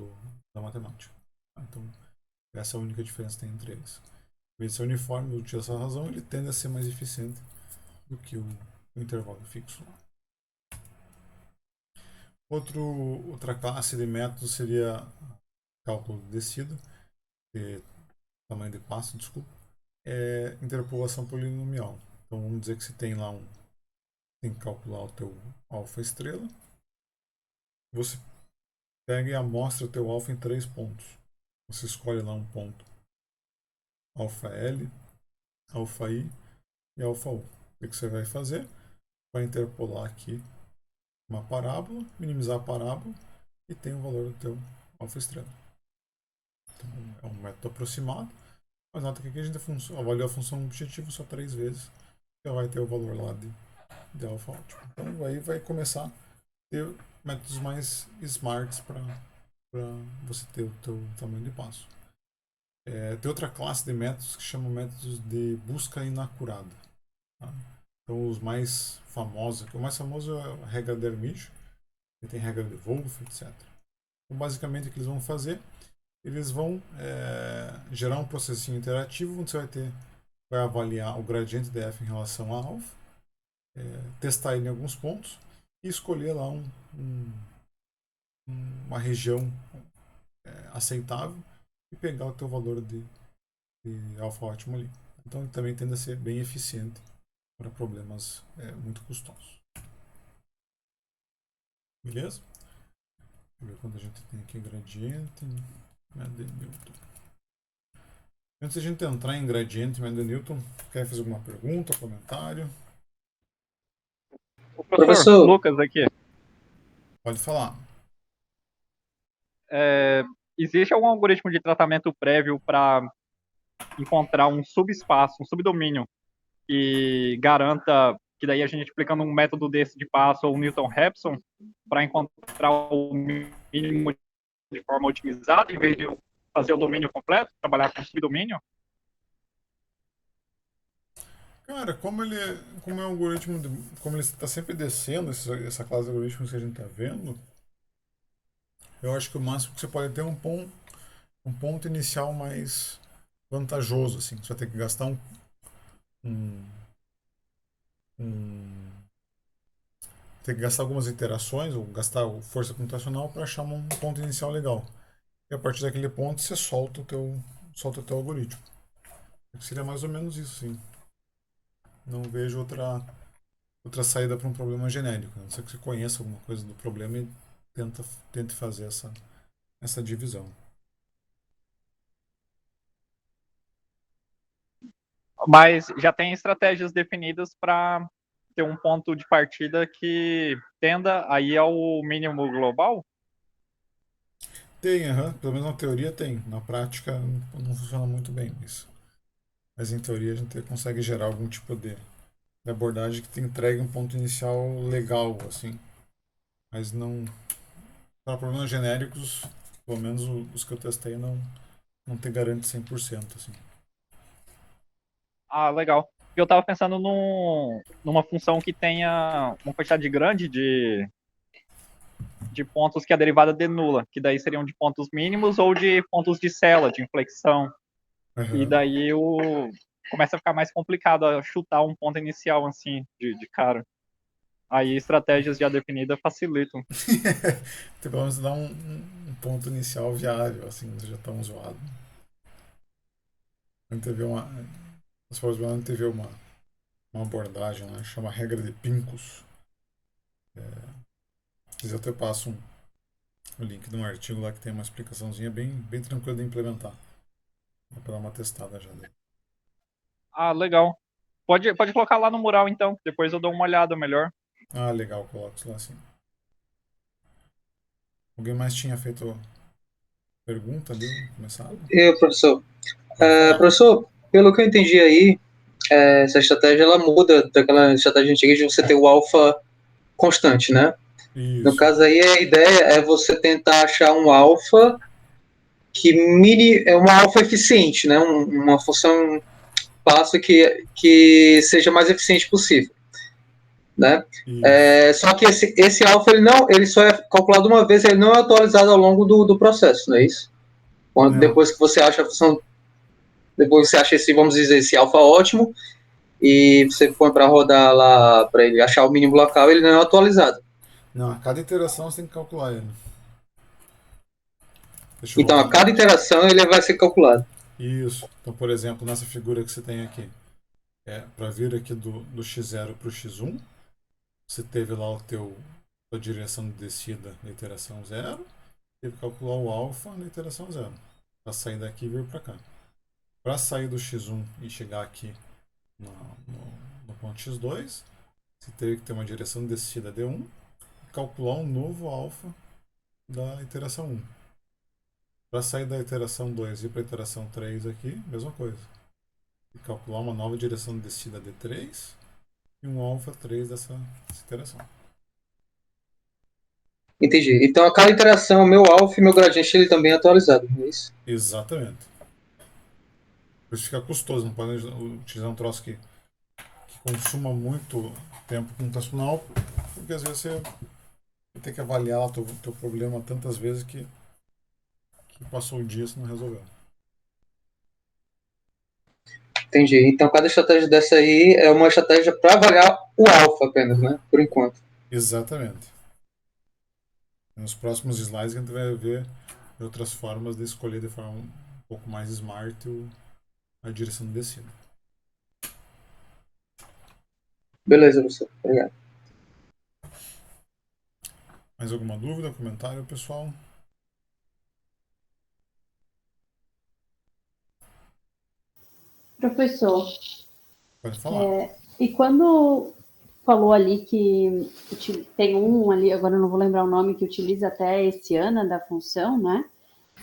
[SPEAKER 1] da matemática. Então, essa é a única diferença que tem entre eles. Em vez de ser uniforme, utiliza essa razão, ele tende a ser mais eficiente do que o intervalo fixo. Outra classe de método seria cálculo de descida, tamanho de passo, desculpa, interpolação polinomial. Então vamos dizer que você tem lá tem que calcular o teu alfa estrela. Você pega e amostra o teu alfa em 3 pontos. Você escolhe lá um ponto alfa L, alfa I e alfa U. O que você vai fazer? Vai interpolar aqui uma parábola, minimizar a parábola e tem o valor do teu alfa estrela. Então é um método aproximado, mas nota que aqui a gente avaliou a função objetivo só 3 vezes, já vai ter o valor lá de alfa ótimo. Então aí vai começar a ter métodos mais smarts para para você ter o teu tamanho de passo. Tem outra classe de métodos que chamam métodos de busca inacurada. Tá? Então, os mais famosos, o mais famoso é a regra de Hermite, que tem regra de Wolff, etc. Então, basicamente, o que eles vão fazer? Eles vão gerar um processinho interativo onde você vai avaliar o gradiente de f em relação a alfa, testar ele em alguns pontos e escolher lá uma região aceitável e pegar o teu valor de alfa ótimo ali. Então ele também tende a ser bem eficiente para problemas muito custosos. Beleza? Deixa eu ver quando a gente tem aqui gradiente, Newton. Antes de a gente entrar em gradiente e Newton, quer fazer alguma pergunta, comentário?
[SPEAKER 3] O professor Lucas aqui.
[SPEAKER 1] Pode falar.
[SPEAKER 3] Existe algum algoritmo de tratamento prévio para encontrar um subespaço, um subdomínio que garanta que daí a gente aplicando um método desse de passo ou um Newton-Raphson para encontrar o mínimo de forma otimizada em vez de fazer o domínio completo, trabalhar com subdomínio?
[SPEAKER 1] Cara, como é um algoritmo, como ele está sempre descendo essa classe de algoritmos que a gente está vendo, eu acho que o máximo que você pode ter é um ponto inicial mais vantajoso, assim. Você vai ter que gastar um, um ter que gastar algumas iterações ou gastar força computacional para achar um ponto inicial legal. E a partir daquele ponto você solta o teu algoritmo. Seria mais ou menos isso, sim. Não vejo outra saída para um problema genérico. A não ser que você conheça alguma coisa do problema e tente fazer essa divisão.
[SPEAKER 3] Mas já tem estratégias definidas para ter um ponto de partida que tenda a ir ao mínimo global?
[SPEAKER 1] Tem, pelo menos na teoria tem. Na prática não funciona muito bem isso. Mas em teoria a gente consegue gerar algum tipo de abordagem que te entregue um ponto inicial legal, assim. Mas não. Para problemas genéricos, pelo menos os que eu testei, não te garante 100%, assim.
[SPEAKER 3] Ah, legal. Eu estava pensando numa função que tenha uma quantidade grande de pontos que a derivada denula, que daí seriam de pontos mínimos ou de pontos de cela, de inflexão. E
[SPEAKER 1] Uhum.
[SPEAKER 3] daí começa a ficar mais complicado a chutar um ponto inicial assim, de cara. Aí estratégias já definidas facilitam.
[SPEAKER 1] Pelo menos dá um ponto inicial viável, assim, não seja tão zoado. A gente teve nós a gente teve uma abordagem lá, chama regra de Pincus. Se quiser eu até passo o link de um artigo lá que tem uma explicaçãozinha bem tranquila de implementar. Dá pra dar uma testada já dele.
[SPEAKER 3] Ah, legal. Pode colocar lá no mural então, depois eu dou uma olhada melhor.
[SPEAKER 1] Ah, legal, coloco isso lá sim. Alguém mais tinha feito pergunta ali, começado?
[SPEAKER 4] Eu, professor.
[SPEAKER 1] Pode falar.
[SPEAKER 4] Professor, pelo que eu entendi aí, essa estratégia ela muda daquela estratégia antiga de você ter o alfa constante, né? No
[SPEAKER 1] Isso.
[SPEAKER 4] caso aí, a ideia é você tentar achar um alfa é uma alfa eficiente, né? Uma função passo que seja mais eficiente possível, né?
[SPEAKER 1] Isso.
[SPEAKER 4] Só que esse alfa ele só é calculado uma vez, ele não é atualizado ao longo do processo, não é isso?
[SPEAKER 1] Não.
[SPEAKER 4] Depois que você acha a função, depois você acha esse, vamos dizer, esse alfa ótimo e você põe para rodar lá para ele achar o mínimo local, ele não é atualizado.
[SPEAKER 1] Não, a cada iteração você tem que calcular ele. Deixa eu
[SPEAKER 4] Então,
[SPEAKER 1] voltar
[SPEAKER 4] a
[SPEAKER 1] no.
[SPEAKER 4] cada interação ele vai ser calculado.
[SPEAKER 1] Isso. Então, por exemplo, nessa figura que você tem aqui, para vir aqui do x0 para o x1, você teve lá a direção de descida na iteração 0, teve que calcular o alfa na iteração 0, para sair daqui e vir para cá. Para sair do x1 e chegar aqui no ponto x2, você teve que ter uma direção de descida d1 e calcular um novo alfa da iteração 1. Para sair da iteração 2 e para a iteração 3 aqui, mesma coisa. E calcular uma nova direção de descida d3 e um alfa 3 dessa iteração.
[SPEAKER 4] Entendi. Então a cada interação, meu alfa e meu gradiente ele também é atualizado, é isso?
[SPEAKER 1] Exatamente. Por isso fica custoso, não pode utilizar um troço que consuma muito tempo computacional, porque às vezes você tem que avaliar o teu problema tantas vezes que passou o dia e você não resolveu.
[SPEAKER 4] Entendi. Então cada estratégia dessa aí é uma estratégia para avaliar o alfa apenas, né? Por enquanto.
[SPEAKER 1] Exatamente. Nos próximos slides a gente vai ver outras formas de escolher de forma um pouco mais smart a direção do destino.
[SPEAKER 4] Beleza, professor. Obrigado.
[SPEAKER 1] Mais alguma dúvida, comentário, pessoal?
[SPEAKER 5] Professor,
[SPEAKER 1] Pode falar.
[SPEAKER 5] e quando falou ali que tem um ali, agora eu não vou lembrar o nome, que utiliza até esse ano da função, né?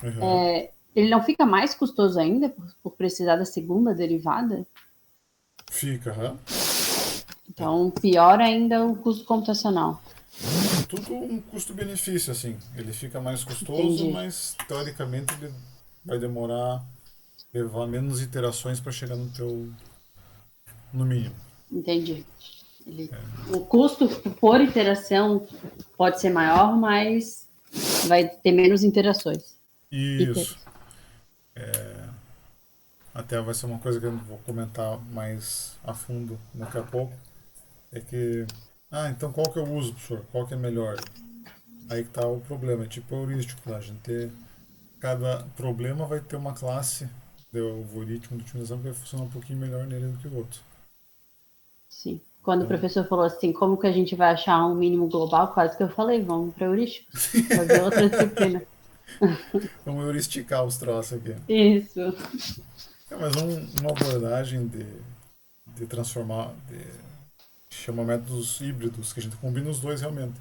[SPEAKER 1] Uhum.
[SPEAKER 5] Ele não fica mais custoso ainda por precisar da segunda derivada?
[SPEAKER 1] Fica, aham.
[SPEAKER 5] Então, pior ainda o custo computacional.
[SPEAKER 1] Tudo um custo-benefício, assim. Ele fica mais custoso,
[SPEAKER 5] Entendi.
[SPEAKER 1] mas teoricamente ele vai levar menos iterações para chegar no mínimo.
[SPEAKER 5] Entendi. O custo por iteração pode ser maior, mas vai ter menos interações.
[SPEAKER 1] Isso. Até vai ser uma coisa que eu vou comentar mais a fundo daqui a pouco. É que, então qual que eu uso, professor? Qual que é melhor? Aí que tá o problema, é tipo heurístico, tá? Cada problema vai ter uma classe de algoritmo de otimização que vai funcionar um pouquinho melhor nele do que o outro.
[SPEAKER 5] Sim. Quando o
[SPEAKER 1] Então,
[SPEAKER 5] professor falou assim, como que a gente vai achar um mínimo global, quase que eu falei, vamos para heurísticos, fazer outra disciplina.
[SPEAKER 1] vamos heuristicar os troços aqui.
[SPEAKER 5] Isso.
[SPEAKER 1] Mas uma abordagem de transformar, chama métodos híbridos, que a gente combina os dois realmente.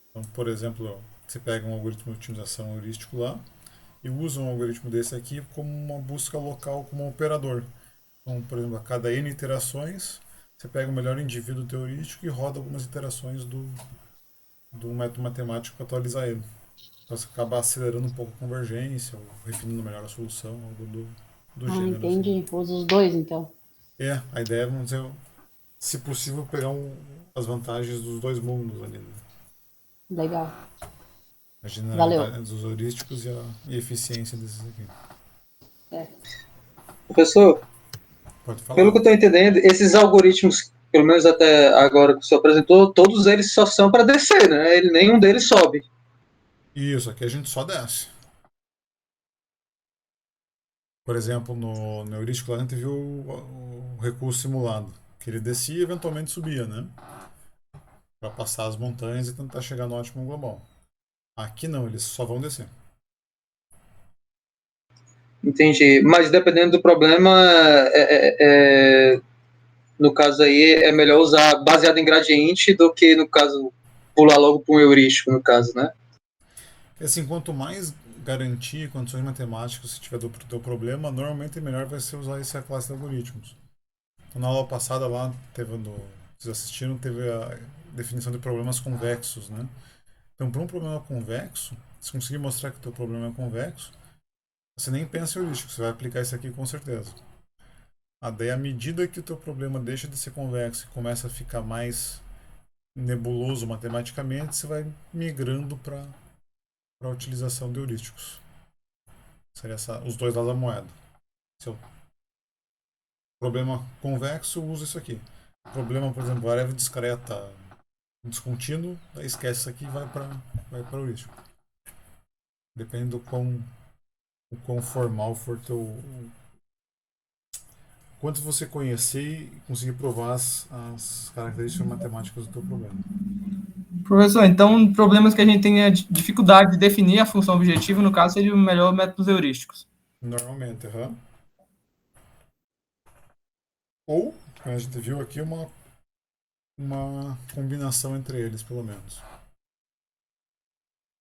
[SPEAKER 1] Então, por exemplo, você pega um algoritmo de otimização heurístico lá e usa um algoritmo desse aqui como uma busca local, como um operador. Então, por exemplo, a cada N iterações, você pega o melhor indivíduo heurístico e roda algumas iterações do método matemático para atualizar ele. Então, você acaba acelerando um pouco a convergência, ou refinando melhor a solução, algo do gênero. Assim.
[SPEAKER 5] Entendi. Usa os dois, então.
[SPEAKER 1] A ideia é, vamos dizer, se possível, pegar as vantagens dos dois mundos ali. Né?
[SPEAKER 5] Legal.
[SPEAKER 1] A
[SPEAKER 5] Valeu.
[SPEAKER 1] generalidade dos heurísticos e a eficiência desses aqui.
[SPEAKER 4] Professor,
[SPEAKER 1] Pode falar.
[SPEAKER 4] pelo que eu estou entendendo, esses algoritmos, pelo menos até agora que o senhor apresentou, todos eles só são para descer, né? Nenhum deles sobe.
[SPEAKER 1] Isso, aqui a gente só desce. Por exemplo, no heurístico lá a gente viu o recurso simulado, que ele descia e eventualmente subia, né? Para passar as montanhas e tentar chegar no ótimo global. Aqui não, eles só vão descer.
[SPEAKER 4] Entendi. Mas dependendo do problema, no caso aí, é melhor usar baseado em gradiente do que, no caso, pular logo para um heurístico, no caso, né?
[SPEAKER 1] Assim, quanto mais garantia, condições matemáticas você tiver do problema, normalmente melhor vai ser usar essa classe de algoritmos. Então, na aula passada lá, vocês assistiram, teve a definição de problemas convexos, né? Então, para um problema convexo, se conseguir mostrar que o teu problema é convexo, você nem pensa em heurístico, você vai aplicar isso aqui com certeza. Daí, à medida que o teu problema deixa de ser convexo e começa a ficar mais nebuloso matematicamente, você vai migrando para a utilização de heurísticos. Seria os dois lados da moeda. Se o problema convexo, usa isso aqui. Problema, por exemplo, variável discreta descontínuo, aí esquece isso aqui e vai para o heurístico. Depende do quão formal for quanto você conhecer e conseguir provar as características matemáticas do teu problema.
[SPEAKER 2] Professor, então problemas que a gente tenha dificuldade de definir a função objetiva, no caso, seria o melhor métodos heurísticos.
[SPEAKER 1] Normalmente, Ou, como a gente viu aqui, uma combinação entre eles, pelo menos.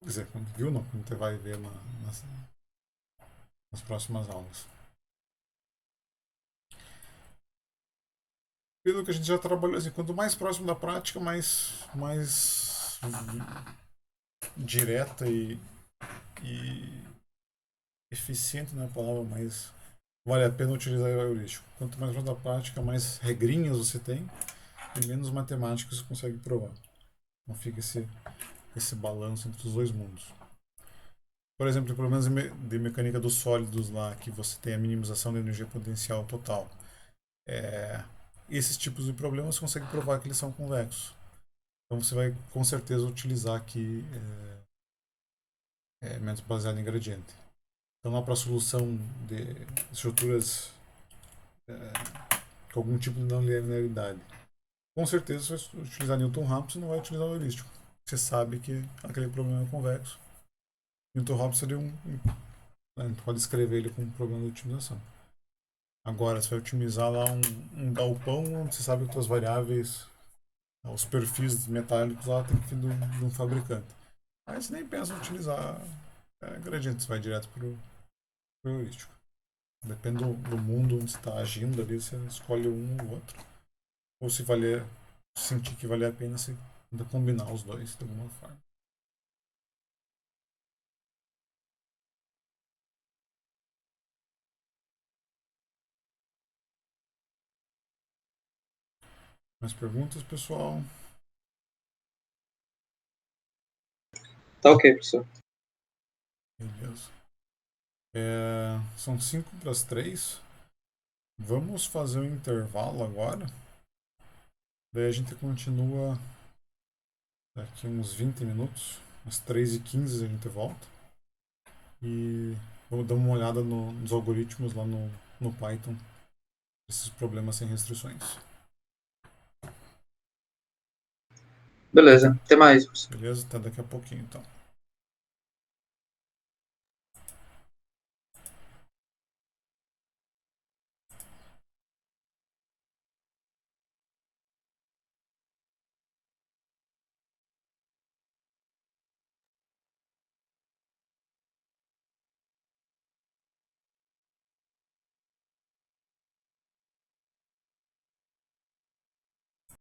[SPEAKER 1] Quer dizer, quando viu, não, quando você vai ver nas próximas aulas. Pelo que a gente já trabalhou, assim, quanto mais próximo da prática, mais direta e eficiente não é a palavra, mas vale a pena utilizar o heurístico. Quanto mais da prática, mais regrinhas você tem e menos matemática você consegue provar. Então fica esse balanço entre os dois mundos. Por exemplo, em problemas de mecânica dos sólidos lá, que você tem a minimização da energia potencial total. Esses tipos de problemas você consegue provar que eles são convexos. Então você vai com certeza utilizar aqui método baseado em gradiente. Então lá para a solução de estruturas com algum tipo de não linearidade, com certeza você vai utilizar Newton-Raphson e não vai utilizar o heurístico. Você sabe que aquele problema é convexo. Newton-Raphson seria a gente pode escrever ele como um problema de otimização. Agora, você vai otimizar lá um galpão onde você sabe que as suas variáveis, os perfis metálicos lá tem que vir de um fabricante. Aí você nem pensa em utilizar gradiente, você vai direto para o heurístico. Depende do mundo onde você está agindo ali, você escolhe um ou outro. Ou se sentir que vale a pena, você tenta combinar os dois de alguma forma. Mais perguntas, pessoal?
[SPEAKER 4] Tá ok, professor.
[SPEAKER 1] Beleza. São 5 para as 3. Vamos fazer um intervalo agora. Daí a gente continua daqui uns 20 minutos. Às 3h15 a gente volta. E vamos dar uma olhada nos algoritmos lá no Python. Esses problemas sem restrições.
[SPEAKER 4] Beleza, até mais.
[SPEAKER 1] Beleza? Até daqui a pouquinho então.